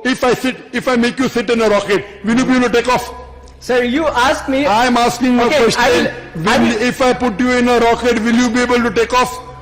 if I make you sit in a rocket, will you be able to take off? Sir, you asked me. I am asking a Okay, question. If I put you in a rocket, will you be able to take off?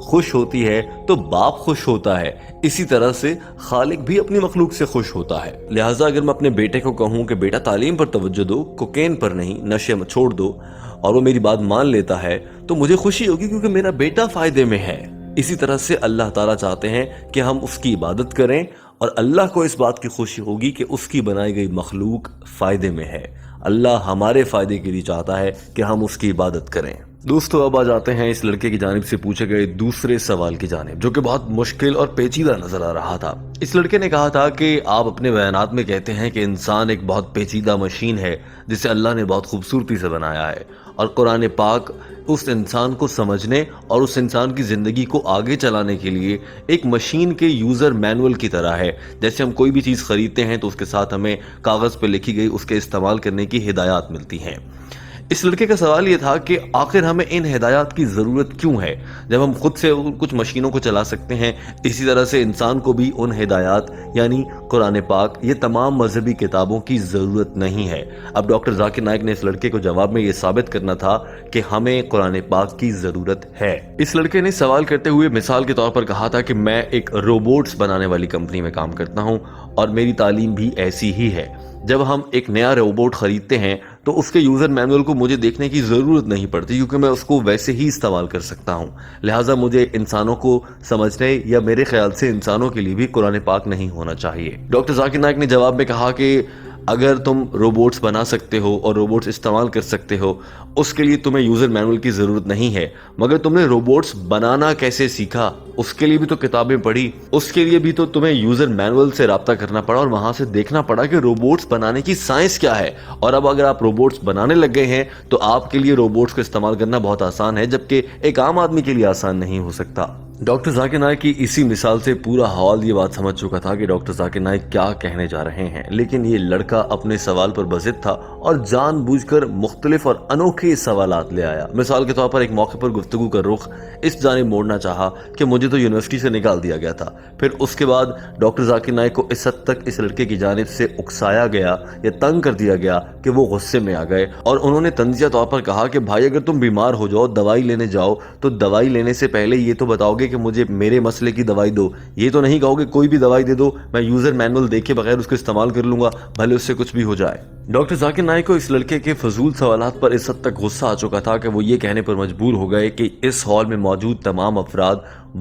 خوش ہوتی ہے تو باپ خوش ہوتا ہے، اسی طرح سے خالق بھی اپنی مخلوق سے خوش ہوتا ہے۔ لہٰذا اگر میں اپنے بیٹے کو کہوں کہ بیٹا تعلیم پر توجہ دو، کوکین پر نہیں، نشے میں چھوڑ دو، اور وہ میری بات مان لیتا ہے تو مجھے خوشی ہوگی کیونکہ میرا بیٹا فائدے میں ہے۔ اسی طرح سے اللہ تعالیٰ چاہتے ہیں کہ ہم اس کی عبادت کریں، اور اللہ کو اس بات کی خوشی ہوگی کہ اس کی بنائی گئی مخلوق فائدے میں ہے۔ اللہ ہمارے فائدے کے لیے چاہتا ہے کہ ہم اس کی عبادت کریں۔ دوستو اب آ جاتے ہیں اس لڑکے کی جانب سے پوچھے گئے دوسرے سوال کی جانب، جو کہ بہت مشکل اور پیچیدہ نظر آ رہا تھا۔ اس لڑکے نے کہا تھا کہ آپ اپنے بیانات میں کہتے ہیں کہ انسان ایک بہت پیچیدہ مشین ہے جسے اللہ نے بہت خوبصورتی سے بنایا ہے، اور قرآن پاک اس انسان کو سمجھنے اور اس انسان کی زندگی کو آگے چلانے کے لیے ایک مشین کے یوزر مینول کی طرح ہے۔ جیسے ہم کوئی بھی چیز خریدتے ہیں تو اس کے ساتھ ہمیں کاغذ پہ لکھی گئی اس کے استعمال کرنے کی ہدایات ملتی ہیں۔ اس لڑکے کا سوال یہ تھا کہ آخر ہمیں ان ہدایات کی ضرورت کیوں ہے جب ہم خود سے کچھ مشینوں کو چلا سکتے ہیں؟ اسی طرح سے انسان کو بھی ان ہدایات یعنی قرآن پاک، یہ تمام مذہبی کتابوں کی ضرورت نہیں ہے۔ اب ڈاکٹر ذاکر نائک نے اس لڑکے کو جواب میں یہ ثابت کرنا تھا کہ ہمیں قرآن پاک کی ضرورت ہے۔ اس لڑکے نے سوال کرتے ہوئے مثال کے طور پر کہا تھا کہ میں ایک روبوٹس بنانے والی کمپنی میں کام کرتا ہوں اور میری تعلیم بھی ایسی ہی ہے۔ جب ہم ایک نیا روبوٹ خریدتے ہیں تو اس کے یوزر مینول کو مجھے دیکھنے کی ضرورت نہیں پڑتی، کیونکہ میں اس کو ویسے ہی استعمال کر سکتا ہوں۔ لہٰذا مجھے انسانوں کو سمجھنے یا میرے خیال سے انسانوں کے لیے بھی قرآن پاک نہیں ہونا چاہیے۔ ڈاکٹر ذاکر نائک نے جواب میں کہا کہ اگر تم روبوٹس بنا سکتے ہو اور روبوٹس استعمال کر سکتے ہو، اس کے لیے تمہیں یوزر مینول کی ضرورت نہیں ہے، مگر تم نے روبوٹس بنانا کیسے سیکھا؟ اس کے لیے بھی تو کتابیں پڑھی، اس کے لیے بھی تو تمہیں یوزر مینول سے رابطہ کرنا پڑا اور وہاں سے دیکھنا پڑا کہ روبوٹس بنانے کی سائنس کیا ہے۔ اور اب اگر آپ روبوٹس بنانے لگ گئے ہیں تو آپ کے لیے روبوٹس کو استعمال کرنا بہت آسان ہے، جبکہ ایک عام آدمی کے لیے آسان نہیں ہو سکتا۔ ڈاکٹر ذاکر نائک کی اسی مثال سے پورا حال یہ بات سمجھ چکا تھا کہ ڈاکٹر ذاکر نائک کیا کہنے جا رہے ہیں، لیکن یہ لڑکا اپنے سوال پر بضد تھا اور جان بوجھ کر مختلف اور انوکھے سوالات لے آیا۔ مثال کے طور پر ایک موقع پر گفتگو کا رخ اس جانب موڑنا چاہا کہ مجھے تو یونیورسٹی سے نکال دیا گیا تھا۔ پھر اس کے بعد ڈاکٹر ذاکر نائک کو اس حد تک اس لڑکے کی جانب سے اکسایا گیا یا تنگ کر دیا گیا کہ وہ غصے میں آ گئے، اور انہوں نے طنزیہ طور پر کہا کہ بھائی اگر تم بیمار ہو جاؤ، دوائی لینے جاؤ، تو دوائی لینے سے پہلے یہ تو بتاؤ گے کہ مجھے میرے مسئلے کی دوائی دو، یہ تو نہیں کہو کہ کوئی بھی دوائی دے دو، میں یوزر مینول دیکھے بغیر اس کو استعمال کر لوں گا، بھلے اس سے کچھ بھی ہو جائے۔ ڈاکٹر ذاکر نائک کو اس لڑکے کے فضول سوالات پر اس حد تک غصہ آ چکا تھا کہ وہ یہ کہنے پر مجبور ہو گئے کہ اس ہال میں موجود تمام افراد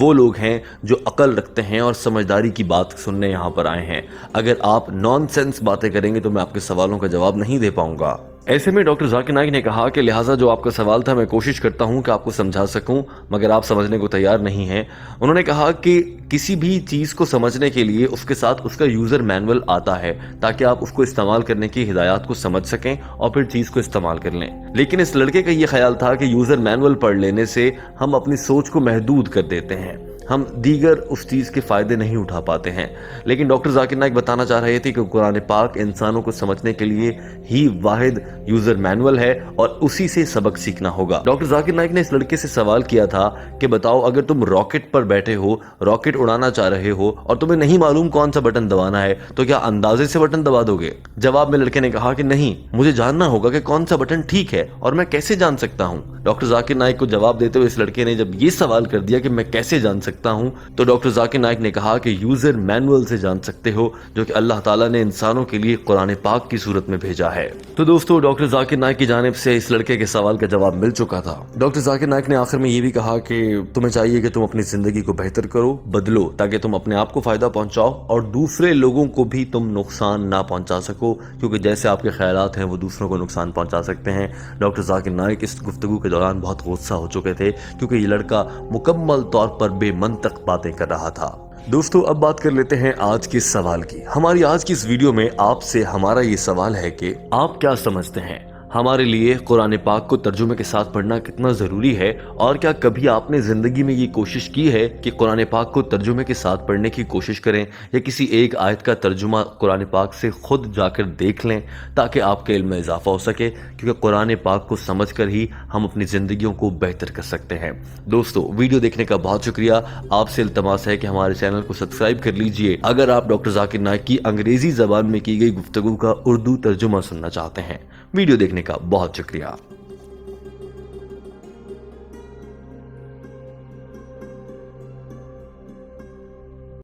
وہ لوگ ہیں جو عقل رکھتے ہیں اور سمجھداری کی بات سننے یہاں پر آئے ہیں۔ اگر آپ نان سینس باتیں کریں گے تو میں آپ کے سوالوں کا جواب نہیں دے پاؤں گا۔ ایسے میں ڈاکٹر ذاکر نائک نے کہا کہ لہٰذا جو آپ کا سوال تھا میں کوشش کرتا ہوں کہ آپ کو سمجھا سکوں، مگر آپ سمجھنے کو تیار نہیں ہیں۔ انہوں نے کہا کہ کسی بھی چیز کو سمجھنے کے لیے اس کے ساتھ اس کا یوزر مینول آتا ہے تاکہ آپ اس کو استعمال کرنے کی ہدایات کو سمجھ سکیں اور پھر چیز کو استعمال کر لیں۔ لیکن اس لڑکے کا یہ خیال تھا کہ یوزر مینول پڑھ لینے سے ہم اپنی سوچ کو محدود کر دیتے ہیں، ہم دیگر اس چیز کے فائدے نہیں اٹھا پاتے ہیں۔ لیکن ڈاکٹر ذاکر نائک بتانا چاہ رہے تھے کہ قرآن پاک انسانوں کو سمجھنے کے لیے ہی واحد یوزر مینول ہے اور اسی سے سبق سیکھنا ہوگا۔ ڈاکٹر ذاکر نائک نے اس لڑکے سے سوال کیا تھا کہ بتاؤ اگر تم راکٹ پر بیٹھے ہو، راکٹ اڑانا چاہ رہے ہو اور تمہیں نہیں معلوم کون سا بٹن دبانا ہے، تو کیا اندازے سے بٹن دبا دو گے؟ جواب میں لڑکے نے کہا کہ نہیں، مجھے جاننا ہوگا کہ کون سا بٹن ٹھیک ہے، اور میں کیسے جان سکتا ہوں؟ ڈاکٹر ذاکر نائک کو جواب دیتے ہوئے اس لڑکے نے جب یہ سوال کر دیا کہ میں کیسے جان سکتا ہوں، تو ڈاکٹر ذاکر نائک نے کہا کہ یوزر مینول سے جان سکتے ہو، جو کہ اللہ تعالیٰ نے انسانوں کے لیے قرآن پاک کی صورت میں بھیجا ہے۔ تو دوستو ڈاکٹر ذاکر نائک کی جانب سے اس لڑکے کے سوال کا جواب مل چکا تھا۔ ڈاکٹر ذاکر نائک نے آخر میں یہ بھی کہا کہ تمہیں چاہیے کہ تم اپنی زندگی کو بہتر کرو، بدلو، تاکہ تم اپنے آپ کو فائدہ پہنچاؤ اور دوسرے لوگوں کو بھی تم نقصان نہ پہنچا سکو، کیونکہ جیسے آپ کے خیالات ہیں وہ دوسروں کو نقصان پہنچا سکتے ہیں۔ ڈاکٹر ذاکر نائک اس گفتگو کے دوران بہت غصہ ہو چکے تھے کیونکہ یہ لڑکا مکمل طور پر بے منطق باتیں کر رہا تھا۔ دوستو اب بات کر لیتے ہیں آج کے سوال کی۔ ہماری آج کی اس ویڈیو میں آپ سے ہمارا یہ سوال ہے کہ آپ کیا سمجھتے ہیں ہمارے لیے قرآن پاک کو ترجمے کے ساتھ پڑھنا کتنا ضروری ہے، اور کیا کبھی آپ نے زندگی میں یہ کوشش کی ہے کہ قرآن پاک کو ترجمے کے ساتھ پڑھنے کی کوشش کریں، یا کسی ایک آیت کا ترجمہ قرآن پاک سے خود جا کر دیکھ لیں تاکہ آپ کے علم میں اضافہ ہو سکے، کیونکہ قرآن پاک کو سمجھ کر ہی ہم اپنی زندگیوں کو بہتر کر سکتے ہیں۔ دوستو ویڈیو دیکھنے کا بہت شکریہ، آپ سے التماس ہے کہ ہمارے چینل کو سبسکرائب کر لیجئے اگر آپ ڈاکٹر ذاکر نائک کی انگریزی زبان میں کی گئی گفتگو کا اردو ترجمہ سننا چاہتے ہیں۔ ویڈیو دیکھنے کا بہت شکریہ۔